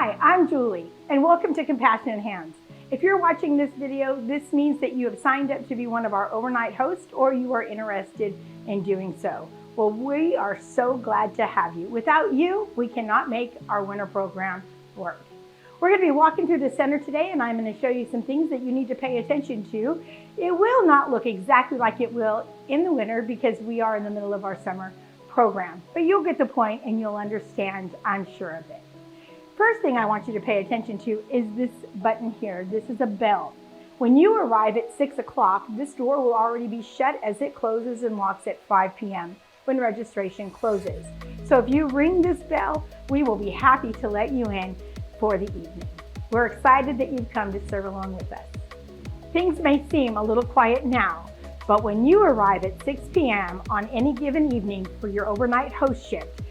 Hi, I'm Julie, and welcome to Compassionate Hands. If you're watching this video, this means that you have signed up to be one of our overnight hosts or you are interested in doing so. Well, we are so glad to have you. Without you, we cannot make our winter program work. We're going to be walking through the center today, and I'm going to show you some things that you need to pay attention to. It will not look exactly like it will in the winter because we are in the middle of our summer program, but you'll get the point and you'll understand, I'm sure of it. First thing I want you to pay attention to is this button here. This is a bell. When you arrive at 6 o'clock, this door will already be shut as it closes and locks at 5 p.m. when registration closes. So if you ring this bell, we will be happy to let you in for the evening. We're excited that you've come to serve along with us. Things may seem a little quiet now, but when you arrive at 6 p.m. on any given evening for your overnight host shift,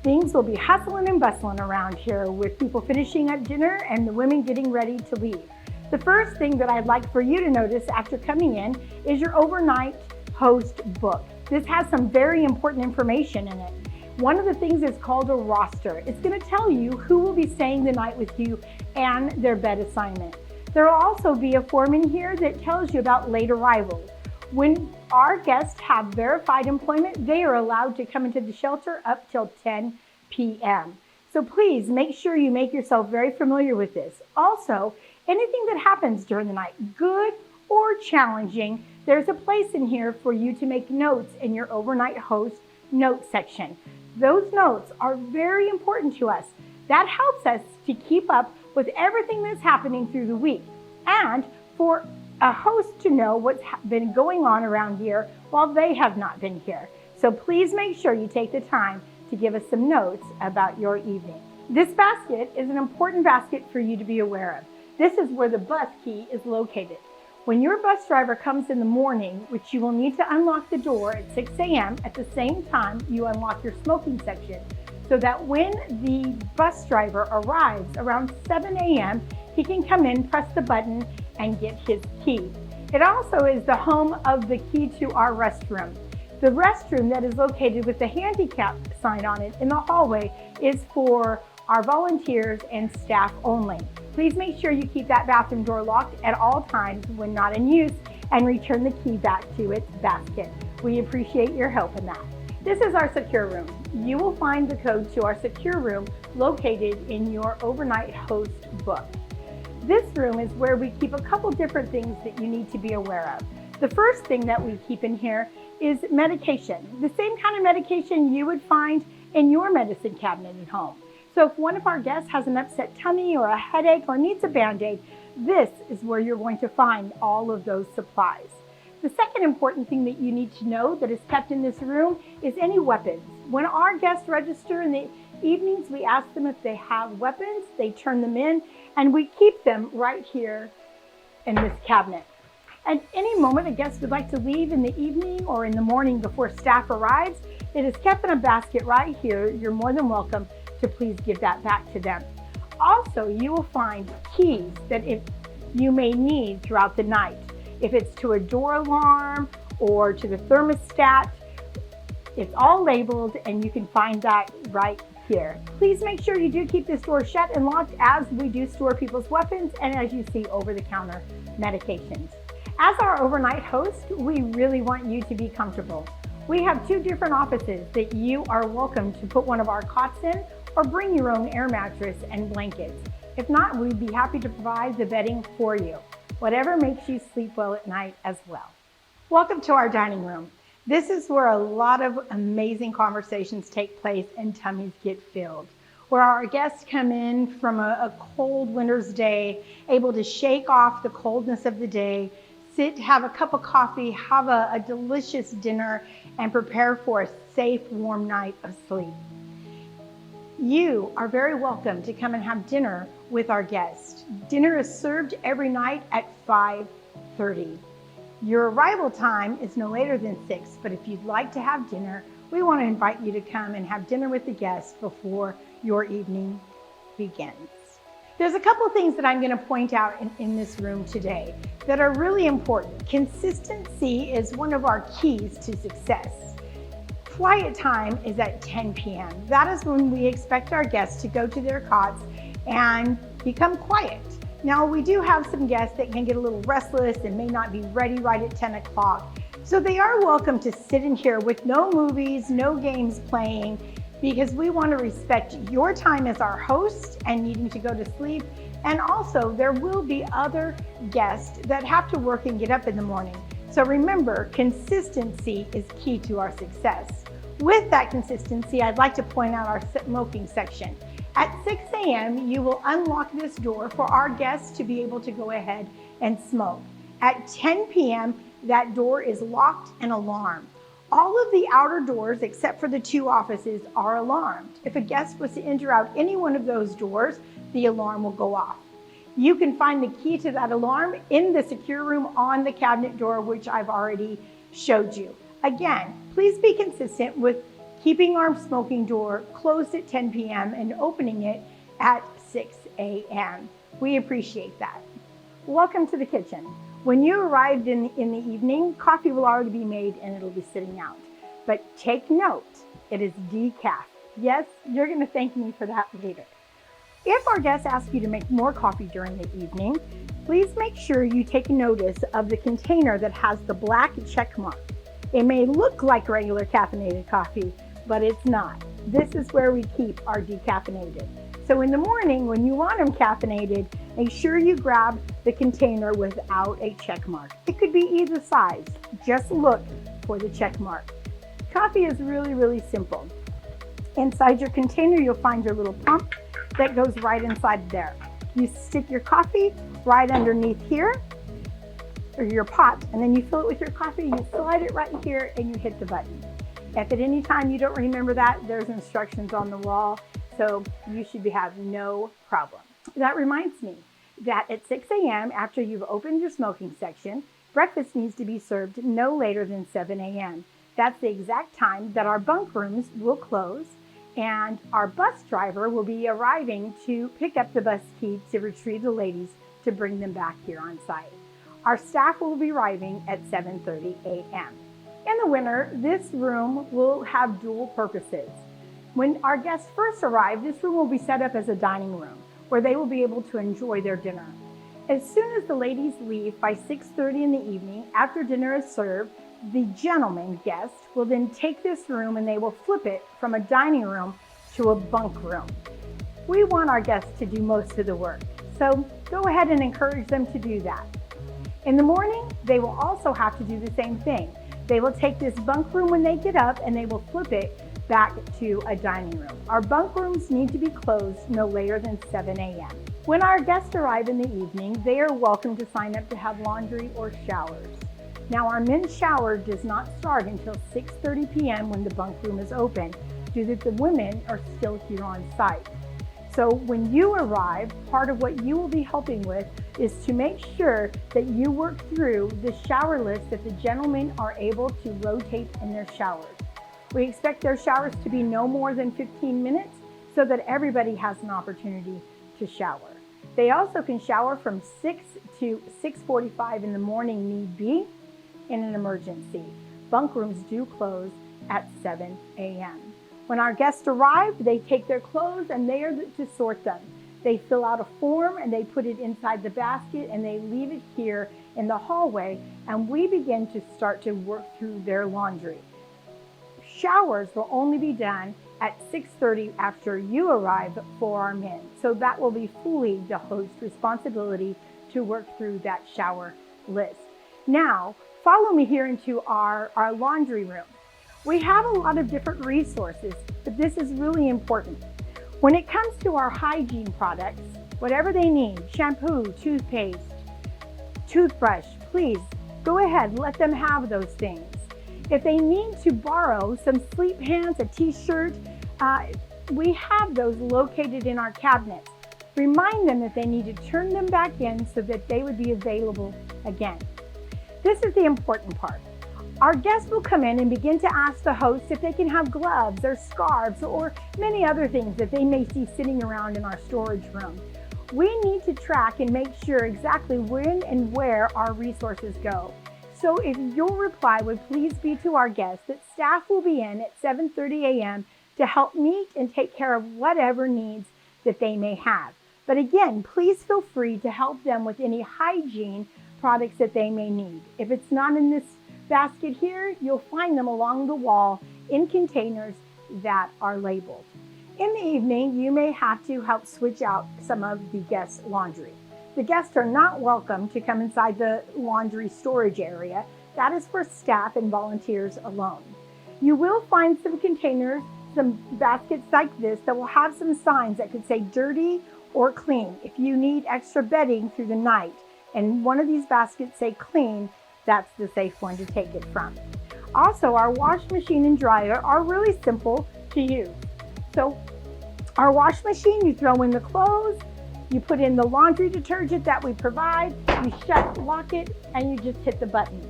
things will be hustling and bustling around here with people finishing up dinner and the women getting ready to leave. The first thing that I'd like for you to notice after coming in is your overnight host book. This has some very important information in it. One of the things is called a roster. It's going to tell you who will be staying the night with you and their bed assignment. There will also be a form in here that tells you about late arrivals. When our guests have verified employment, they are allowed to come into the shelter up till 10 p.m. So please make sure you make yourself very familiar with this. Also, anything that happens during the night, good or challenging, there's a place in here for you to make notes in your overnight host note section. Those notes are very important to us. That helps us to keep up with everything that's happening through the week and for a host to know what's been going on around here while they have not been here. So please make sure you take the time to give us some notes about your evening. This basket is an important basket for you to be aware of. This is where the bus key is located. When your bus driver comes in the morning, which you will need to unlock the door at 6 a.m. at the same time you unlock your smoking section, so that when the bus driver arrives around 7 a.m., he can come in, press the button, and get his key. It also is the home of the key to our restroom. The restroom that is located with the handicap sign on it in the hallway is for our volunteers and staff only. Please make sure you keep that bathroom door locked at all times when not in use and return the key back to its basket. We appreciate your help in that. This is our secure room. You will find the code to our secure room located in your overnight host book. This room is where we keep a couple different things that you need to be aware of. The first thing that we keep in here is medication. The same kind of medication you would find in your medicine cabinet at home. So if one of our guests has an upset tummy or a headache or needs a Band-Aid, this is where you're going to find all of those supplies. The second important thing that you need to know that is kept in this room is any weapons. When our guests register in the evenings, we ask them if they have weapons, they turn them in, and we keep them right here in this cabinet. At any moment a guest would like to leave in the evening or in the morning before staff arrives, it is kept in a basket right here. You're more than welcome to please give that back to them. Also, you will find keys that if you may need throughout the night. If it's to a door alarm or to the thermostat, it's all labeled and you can find that right here. Please make sure you do keep this door shut and locked as we do store people's weapons and as you see over-the-counter medications. As our overnight host, we really want you to be comfortable. We have two different offices that you are welcome to put one of our cots in or bring your own air mattress and blankets. If not, we'd be happy to provide the bedding for you. Whatever makes you sleep well at night as well. Welcome to our dining room. This is where a lot of amazing conversations take place and tummies get filled. Where our guests come in from a cold winter's day, able to shake off the coldness of the day, sit, have a cup of coffee, have a delicious dinner, and prepare for a safe, warm night of sleep. You are very welcome to come and have dinner with our guests. Dinner is served every night at 5:30. Your arrival time is no later than 6, but if you'd like to have dinner, we want to invite you to come and have dinner with the guests before your evening begins. There's a couple things that I'm going to point out in this room today that are really important. Consistency is one of our keys to success. Quiet time is at 10 p.m. That is when we expect our guests to go to their cots and become quiet. Now, we do have some guests that can get a little restless and may not be ready right at 10 o'clock. So they are welcome to sit in here with no movies, no games playing, because we want to respect your time as our host and needing to go to sleep. And also, there will be other guests that have to work and get up in the morning. So remember, consistency is key to our success. With that consistency, I'd like to point out our smoking section. At 6 a.m., you will unlock this door for our guests to be able to go ahead and smoke. At 10 p.m., that door is locked and alarmed. All of the outer doors, except for the 2 offices, are alarmed. If a guest was to enter out any one of those doors, the alarm will go off. You can find the key to that alarm in the secure room on the cabinet door, which I've already showed you. Again, please be consistent with keeping our smoking door closed at 10 p.m. and opening it at 6 a.m. We appreciate that. Welcome to the kitchen. When you arrived in the evening, coffee will already be made and it'll be sitting out. But take note, it is decaf. Yes, you're going to thank me for that later. If our guests ask you to make more coffee during the evening, please make sure you take notice of the container that has the black check mark. It may look like regular caffeinated coffee, but it's not. This is where we keep our decaffeinated. So in the morning, when you want them caffeinated, make sure you grab the container without a check mark. It could be either size. Just look for the check mark. Coffee is really, really simple. Inside your container, you'll find your little pump that goes right inside there. You stick your coffee right underneath here, or your pot, and then you fill it with your coffee, you slide it right here, and you hit the button. If at any time you don't remember that, there's instructions on the wall, so you should have no problem. That reminds me that at 6 a.m., after you've opened your smoking section, breakfast needs to be served no later than 7 a.m. That's the exact time that our bunk rooms will close, and our bus driver will be arriving to pick up the bus key to retrieve the ladies to bring them back here on site. Our staff will be arriving at 7:30 a.m. In the winter, this room will have dual purposes. When our guests first arrive, this room will be set up as a dining room where they will be able to enjoy their dinner. As soon as the ladies leave by 6:30 in the evening, after dinner is served, the gentleman guest will then take this room and they will flip it from a dining room to a bunk room. We want our guests to do most of the work, so go ahead and encourage them to do that. In the morning, they will also have to do the same thing. They will take this bunk room when they get up and they will flip it back to a dining room. Our bunk rooms need to be closed no later than 7 a.m. When our guests arrive in the evening, they are welcome to sign up to have laundry or showers. Now, our men's shower does not start until 6:30 p.m. when the bunk room is open, due that the women are still here on site. So when you arrive, part of what you will be helping with is to make sure that you work through the shower list that the gentlemen are able to rotate in their showers. We expect their showers to be no more than 15 minutes so that everybody has an opportunity to shower. They also can shower from 6 to 6:45 in the morning need be in an emergency. Bunk rooms do close at 7 a.m. When our guests arrive, they take their clothes and they are to sort them. They fill out a form and they put it inside the basket and they leave it here in the hallway, and we begin to start to work through their laundry. Showers will only be done at 6:30 after you arrive for our men. So that will be fully the host's responsibility to work through that shower list. Now, follow me here into our laundry room. We have a lot of different resources, but this is really important. When it comes to our hygiene products, whatever they need, shampoo, toothpaste, toothbrush, please go ahead, let them have those things. If they need to borrow some sleep pants, a t-shirt, we have those located in our cabinets. Remind them that they need to turn them back in so that they would be available again. This is the important part. Our guests will come in and begin to ask the host if they can have gloves or scarves or many other things that they may see sitting around in our storage room. We need to track and make sure exactly when and where our resources go. So if your reply would please be to our guests that staff will be in at 7:30 a.m. to help meet and take care of whatever needs that they may have. But again, please feel free to help them with any hygiene products that they may need. If it's not in this basket here, you'll find them along the wall in containers that are labeled. In the evening, you may have to help switch out some of the guests' laundry. The guests are not welcome to come inside the laundry storage area. That is for staff and volunteers alone. You will find some containers, some baskets like this that will have some signs that could say dirty or clean. If you need extra bedding through the night and one of these baskets say clean, that's the safe one to take it from. Also, our wash machine and dryer are really simple to use. So our wash machine, you throw in the clothes, you put in the laundry detergent that we provide, you shut, lock it, and you just hit the button.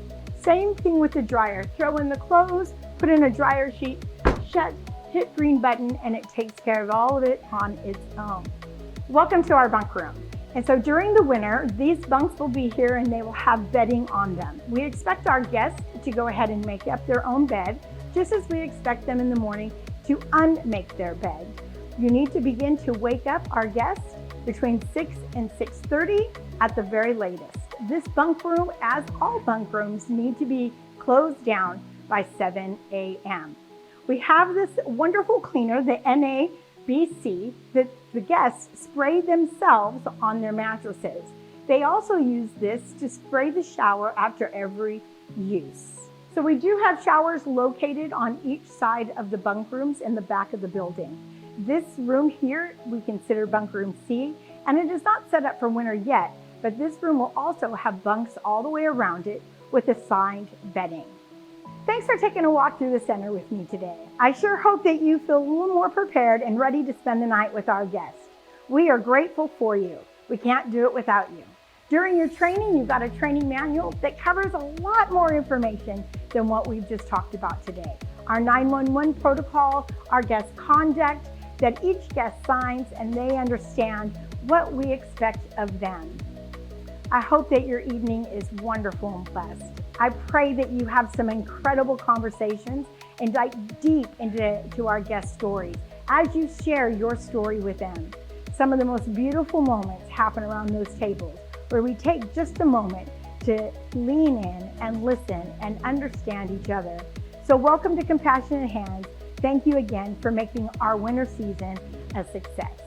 Same thing with the dryer. Throw in the clothes, put in a dryer sheet, shut, hit green button, and it takes care of all of it on its own. Welcome to our bunk room. And so during the winter, these bunks will be here and they will have bedding on them. We expect our guests to go ahead and make up their own bed, just as we expect them in the morning to unmake their bed. You need to begin to wake up our guests between 6 and 6:30 at the very latest. This bunk room, as all bunk rooms, need to be closed down by 7 a.m. We have this wonderful cleaner, the NABC, that the guests spray themselves on their mattresses. They also use this to spray the shower after every use. So we do have showers located on each side of the bunk rooms in the back of the building. This room here we consider bunk room C, and it is not set up for winter yet, but this room will also have bunks all the way around it with assigned bedding. Thanks for taking a walk through the center with me today. I sure hope that you feel a little more prepared and ready to spend the night with our guests. We are grateful for you. We can't do it without you. During your training, you've got a training manual that covers a lot more information than what we've just talked about today. Our 911 protocol, our guest conduct, that each guest signs and they understand what we expect of them. I hope that your evening is wonderful and blessed. I pray that you have some incredible conversations and dive deep into our guest stories as you share your story with them. Some of the most beautiful moments happen around those tables where we take just a moment to lean in and listen and understand each other. So welcome to Compassionate Hands. Thank you again for making our winter season a success.